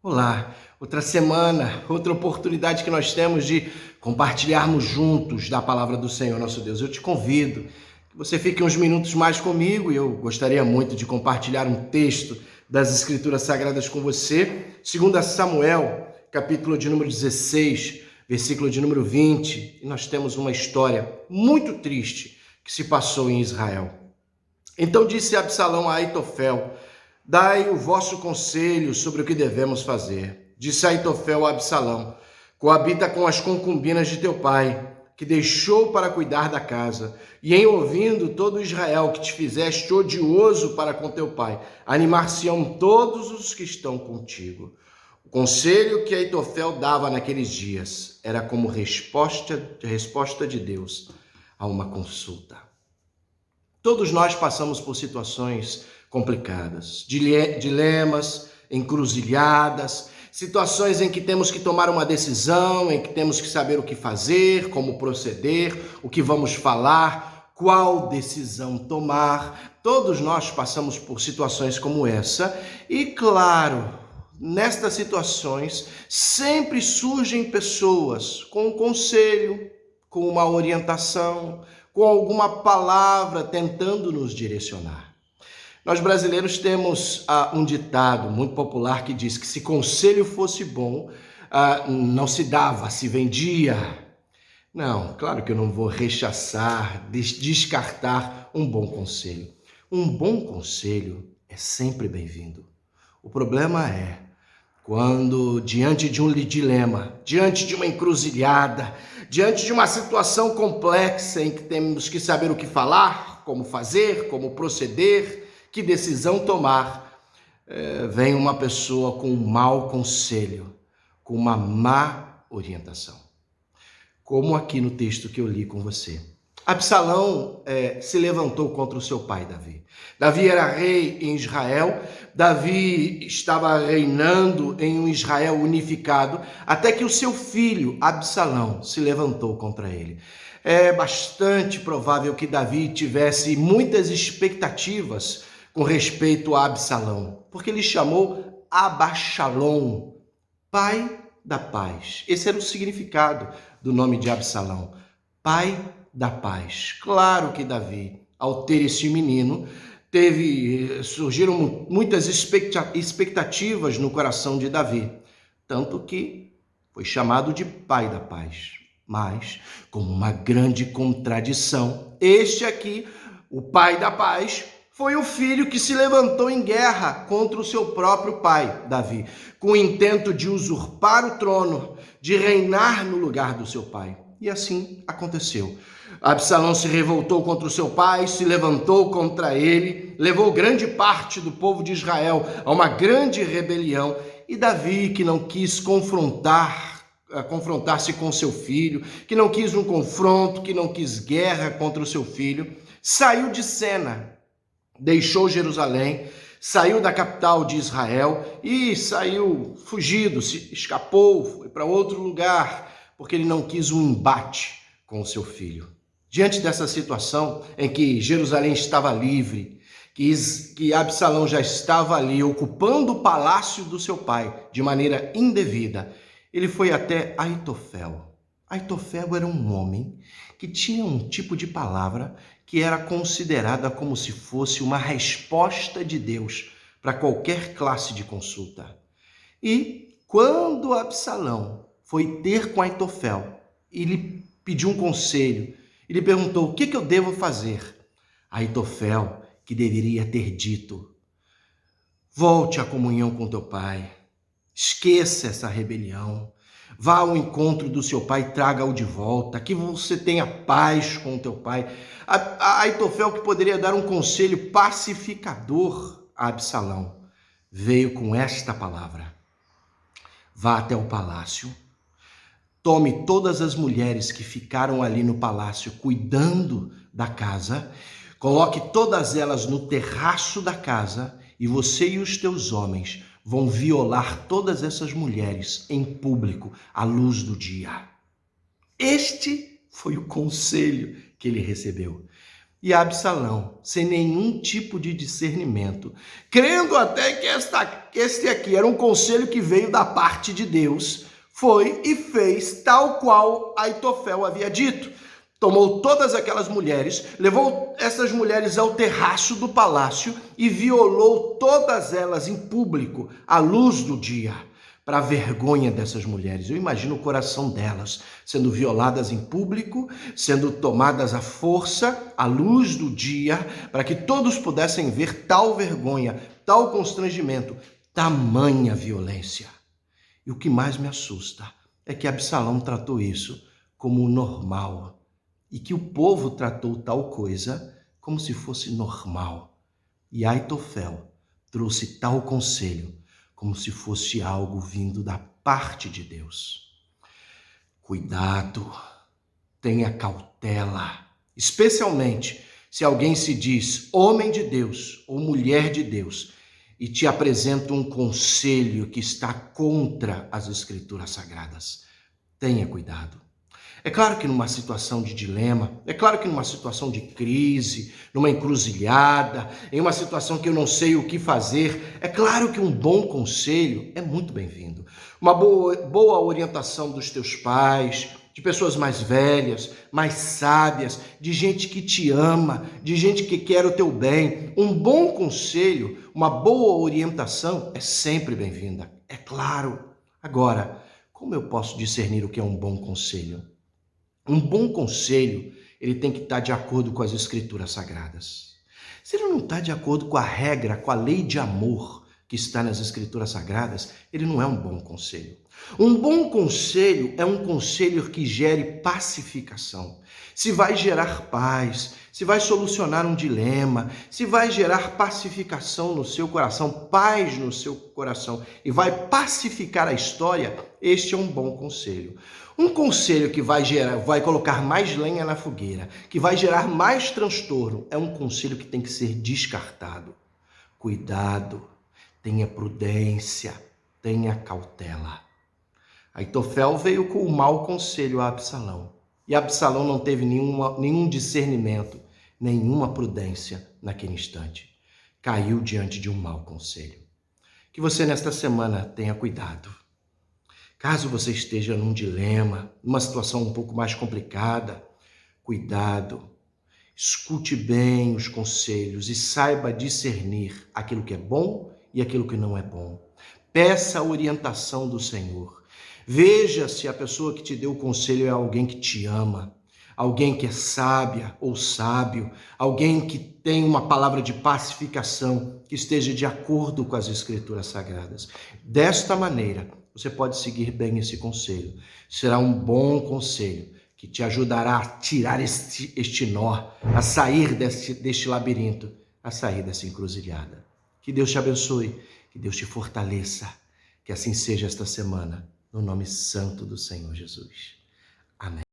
Olá, outra semana, outra oportunidade que nós temos de compartilharmos juntos da palavra do Senhor nosso Deus. Eu te convido que você fique uns minutos mais comigo e eu gostaria muito de compartilhar um texto das Escrituras Sagradas com você. 2 Samuel, capítulo de número 16, versículo de número 20. E nós temos uma história muito triste que se passou em Israel. Então disse Absalão a Aitofel: dai o vosso conselho sobre o que devemos fazer. Disse Aitofel a Absalão: coabita com as concubinas de teu pai, que deixou para cuidar da casa, e em ouvindo todo Israel que te fizeste odioso para com teu pai, animar-se-ão todos os que estão contigo. O conselho que Aitofel dava naqueles dias era como resposta de Deus a uma consulta. Todos nós passamos por situações complicadas, dilemas, encruzilhadas, situações em que temos que tomar uma decisão, em que temos que saber o que fazer, como proceder, o que vamos falar, qual decisão tomar. Todos nós passamos por situações como essa e, claro, nestas situações sempre surgem pessoas com um conselho, com uma orientação, com alguma palavra tentando nos direcionar. Nós brasileiros temos um ditado muito popular que diz que se conselho fosse bom, não se dava, se vendia. Não, claro que eu não vou rechaçar, descartar um bom conselho. Um bom conselho é sempre bem-vindo. O problema é quando, diante de um dilema, diante de uma encruzilhada, diante de uma situação complexa em que temos que saber o que falar, como fazer, como proceder, que decisão tomar, vem uma pessoa com um mau conselho, com uma má orientação. Como aqui no texto que eu li com você. Absalão se levantou contra o seu pai Davi. Davi era rei em Israel, Davi estava reinando em um Israel unificado, até que o seu filho Absalão se levantou contra ele. É bastante provável que Davi tivesse muitas expectativas com respeito a Absalão, porque ele chamou Abashalom, pai da paz. Esse era o significado do nome de Absalão, pai da paz. Claro que Davi, ao ter esse menino, surgiram muitas expectativas no coração de Davi, tanto que foi chamado de pai da paz. Mas, como uma grande contradição, este aqui, o pai da paz, foi o filho que se levantou em guerra contra o seu próprio pai, Davi, com o intento de usurpar o trono, de reinar no lugar do seu pai. E assim aconteceu. Absalão se revoltou contra o seu pai, se levantou contra ele, levou grande parte do povo de Israel a uma grande rebelião. E Davi, que não quis confrontar-se com seu filho, que não quis um confronto, que não quis guerra contra o seu filho, saiu de cena, deixou Jerusalém, saiu da capital de Israel e saiu fugido, se escapou, foi para outro lugar, porque ele não quis um embate com o seu filho. Diante dessa situação em que Jerusalém estava livre, que Absalão já estava ali ocupando o palácio do seu pai de maneira indevida, ele foi até Aitofel. Aitofel era um homem que tinha um tipo de palavra que era considerada como se fosse uma resposta de Deus para qualquer classe de consulta. E quando Absalão foi ter com Aitofel, ele pediu um conselho, ele perguntou: o que eu devo fazer? Aitofel, que deveria ter dito: volte à comunhão com teu pai, esqueça essa rebelião, vá ao encontro do seu pai, traga-o de volta, que você tenha paz com o teu pai. Aitofel, que poderia dar um conselho pacificador a Absalão, veio com esta palavra: vá até o palácio, tome todas as mulheres que ficaram ali no palácio cuidando da casa, coloque todas elas no terraço da casa e você e os teus homens vão violar todas essas mulheres em público, à luz do dia. Este foi o conselho que ele recebeu. E Absalão, sem nenhum tipo de discernimento, crendo até que este aqui era um conselho que veio da parte de Deus, foi e fez tal qual Aitofel havia dito. Tomou todas aquelas mulheres, levou essas mulheres ao terraço do palácio e violou todas elas em público, à luz do dia, para a vergonha dessas mulheres. Eu imagino o coração delas sendo violadas em público, sendo tomadas à força, à luz do dia, para que todos pudessem ver tal vergonha, tal constrangimento, tamanha violência. E o que mais me assusta é que Absalão tratou isso como normal e que o povo tratou tal coisa como se fosse normal. E Aitofel trouxe tal conselho como se fosse algo vindo da parte de Deus. Cuidado, tenha cautela, especialmente se alguém se diz homem de Deus ou mulher de Deus e te apresenta um conselho que está contra as Escrituras Sagradas. Tenha cuidado. É claro que numa situação de dilema, é claro que numa situação de crise, numa encruzilhada, em uma situação que eu não sei o que fazer, é claro que um bom conselho é muito bem-vindo. Uma boa orientação dos teus pais, de pessoas mais velhas, mais sábias, de gente que te ama, de gente que quer o teu bem. Um bom conselho, uma boa orientação é sempre bem-vinda, é claro. Agora, como eu posso discernir o que é um bom conselho? Um bom conselho, ele tem que estar de acordo com as Escrituras Sagradas. Se ele não está de acordo com a regra, com a lei de amor que está nas Escrituras Sagradas, ele não é um bom conselho. Um bom conselho é um conselho que gere pacificação. Se vai gerar paz, se vai solucionar um dilema, se vai gerar pacificação no seu coração, paz no seu coração e vai pacificar a história, este é um bom conselho. Um conselho que vai colocar mais lenha na fogueira, que vai gerar mais transtorno, é um conselho que tem que ser descartado. Cuidado, tenha prudência, tenha cautela. Aitofel veio com o mau conselho a Absalão. E Absalão não teve nenhum discernimento, nenhuma prudência naquele instante. Caiu diante de um mau conselho. Que você nesta semana tenha cuidado. Caso você esteja num dilema, numa situação um pouco mais complicada, cuidado. Escute bem os conselhos e saiba discernir aquilo que é bom e aquilo que não é bom. Peça a orientação do Senhor. Veja se a pessoa que te deu o conselho é alguém que te ama, alguém que é sábia ou sábio, alguém que tem uma palavra de pacificação, que esteja de acordo com as Escrituras Sagradas. Desta maneira, você pode seguir bem esse conselho. Será um bom conselho que te ajudará a tirar este nó, a sair deste labirinto, a sair dessa encruzilhada. Que Deus te abençoe, que Deus te fortaleça, que assim seja esta semana, no nome santo do Senhor Jesus. Amém.